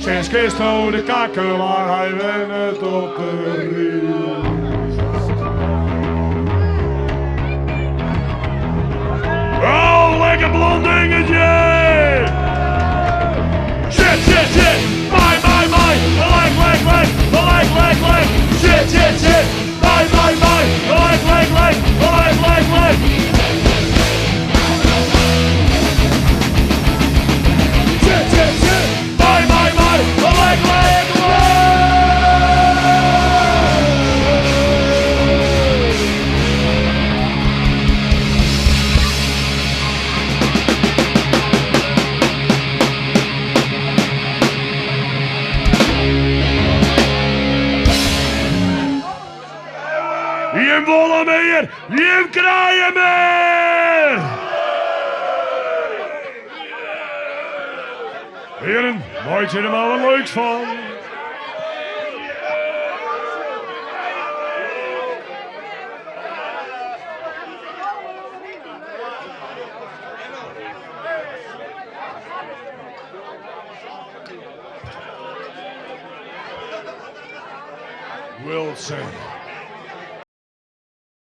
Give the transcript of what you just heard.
Sinds Christo de kakelaar, hij went op de rit. Oh, lekker blond dingetje! Shit, shit, shit! My, leg, leg, leg! Leg, leg, leg! Shit, shit, shit! My, leg, leg, leg! Leg, leg, leg! Shit, shit, shit! My, leg, leg, leg! Jim Wollemeyer, Jim Kraaienmeer! Heren, maakt er maar wat leuks van. Wilson.